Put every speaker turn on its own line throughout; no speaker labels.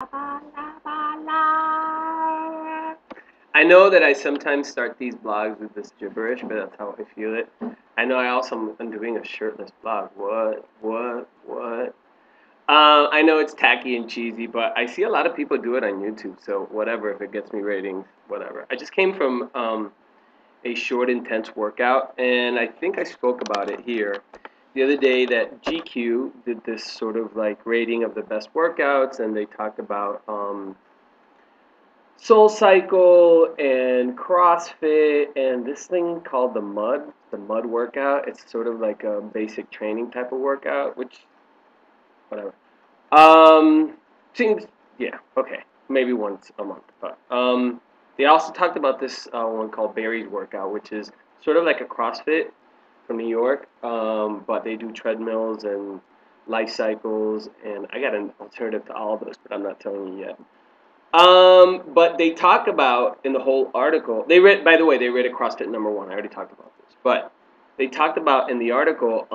I know that I sometimes start these blogs with this gibberish, but that's how I feel it. I know I also am doing a shirtless blog. What? I know it's tacky and cheesy, but I see a lot of people do it on YouTube, so whatever, if it gets me ratings, whatever. I just came from a short, intense workout, and I think I spoke about it here the other day that GQ did this sort of like rating of the best workouts, and they talked about Soul Cycle and CrossFit and this thing called the Mud workout. It's sort of like a basic training type of workout, which whatever. Seems yeah okay, maybe once a month. But they also talked about this one called Barry's workout, which is sort of like a CrossFit from New York, but they do treadmills and life cycles, and I got an alternative to all of those, but I'm not telling you yet. But they talk about in the whole article. They read, by the way, they read a CrossFit number one. I already talked about this, but they talked about in the article.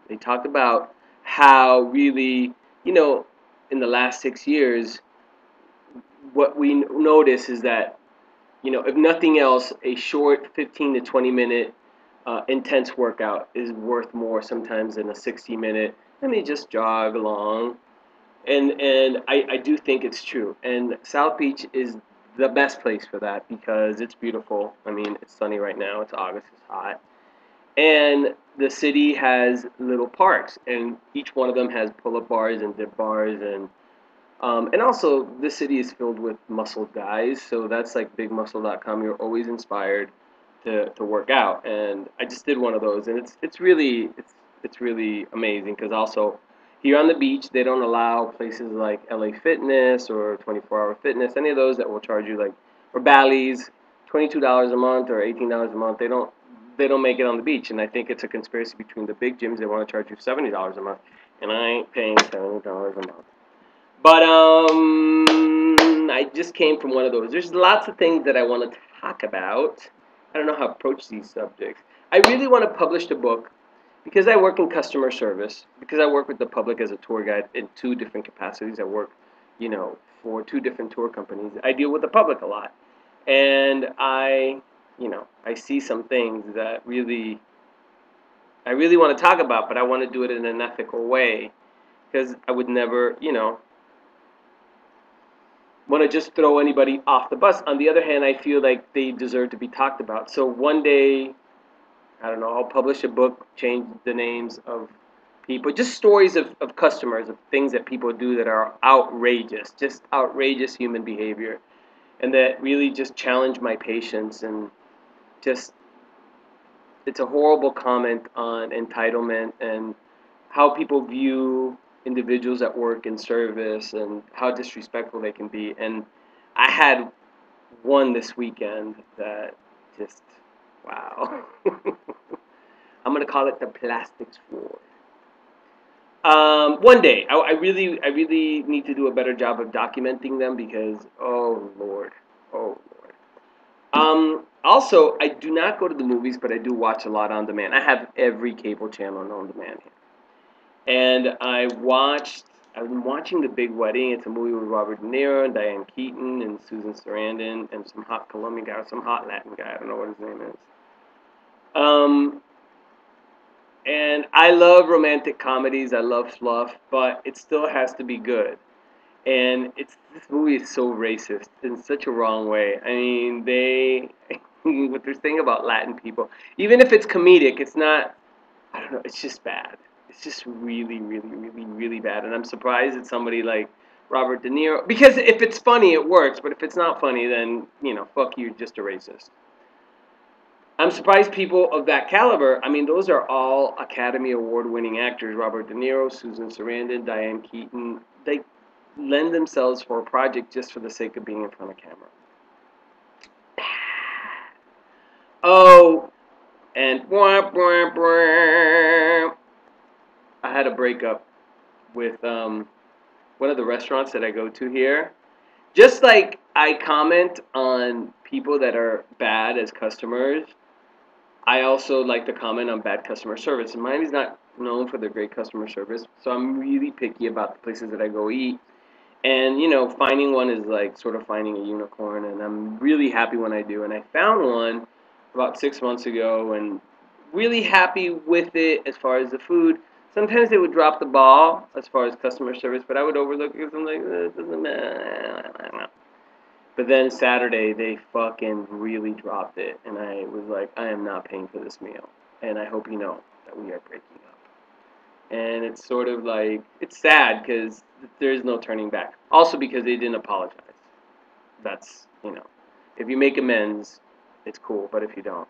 They talked about how really, you know, in the last 6 years, what we notice is that, if nothing else, a short 15 to 20 minute intense workout is worth more sometimes than a 60 minute. Let me just jog along. And I do think it's true. And South Beach is the best place for that because it's beautiful. I mean, it's sunny right now. It's August. It's hot. And the city has little parks, and each one of them has pull-up bars and dip bars, and also this city is filled with muscled guys. So that's like bigmuscle.com. You're always inspired to work out, and I just did one of those, and it's really amazing because also here on the beach they don't allow places like LA Fitness or 24 Hour Fitness, any of those that will charge you like or Bally's $22 a month or $18 a month. They don't make it on the beach, and I think it's a conspiracy between the big gyms. They want to charge you $70 a month, and I ain't paying $70 a month. But I just came from one of those. There's lots of things that I want to talk about. I don't know how to approach these subjects. I really want to publish the book because I work in customer service, because I work with the public as a tour guide in two different capacities. I work, for two different tour companies. I deal with the public a lot, and I see some things that I really want to talk about, but I want to do it in an ethical way because I would never, want to just throw anybody off the bus. On the other hand, I feel like they deserve to be talked about. So one day, I don't know, I'll publish a book, change the names of people, just stories of customers, of things that people do that are outrageous, just outrageous human behavior, and that really just challenge my patience and just, it's a horrible comment on entitlement and how people view individuals at work and service and how disrespectful they can be. And I had one this weekend that just, wow. I'm gonna call it the plastics war. One day, I really need to do a better job of documenting them because, oh Lord. Also, I do not go to the movies, but I do watch a lot on demand. I have every cable channel on demand here. And I've been watching The Big Wedding. It's a movie with Robert De Niro and Diane Keaton and Susan Sarandon and some hot Colombian guy or some hot Latin guy. I don't know what his name is. Um, and I love romantic comedies. I love fluff, but it still has to be good. And this movie is so racist in such a wrong way. I mean, they what they're saying about Latin people, even if it's comedic, it's not. I don't know. It's just bad. It's just really, really, really, really bad. And I'm surprised that somebody like Robert De Niro, because if it's funny, it works. But if it's not funny, then fuck you, just a racist. I'm surprised people of that caliber. I mean, those are all Academy Award-winning actors: Robert De Niro, Susan Sarandon, Diane Keaton. They lend themselves for a project just for the sake of being in front of camera. Oh, and I had a breakup with one of the restaurants that I go to here. Just like I comment on people that are bad as customers, I also like to comment on bad customer service. And mine is not known for their great customer service. So I'm really picky about the places that I go eat. And finding one is like sort of finding a unicorn, and I'm really happy when I do. And I found one about 6 months ago, and really happy with it as far as the food. Sometimes they would drop the ball as far as customer service, but I would overlook it because I'm like, it doesn't matter. But then Saturday they fucking really dropped it, and I was like, I am not paying for this meal, and I hope you know that we are breaking up. And it's sort of like it's sad because there is no turning back. Also because they didn't apologize. That's if you make amends, it's cool, but if you don't,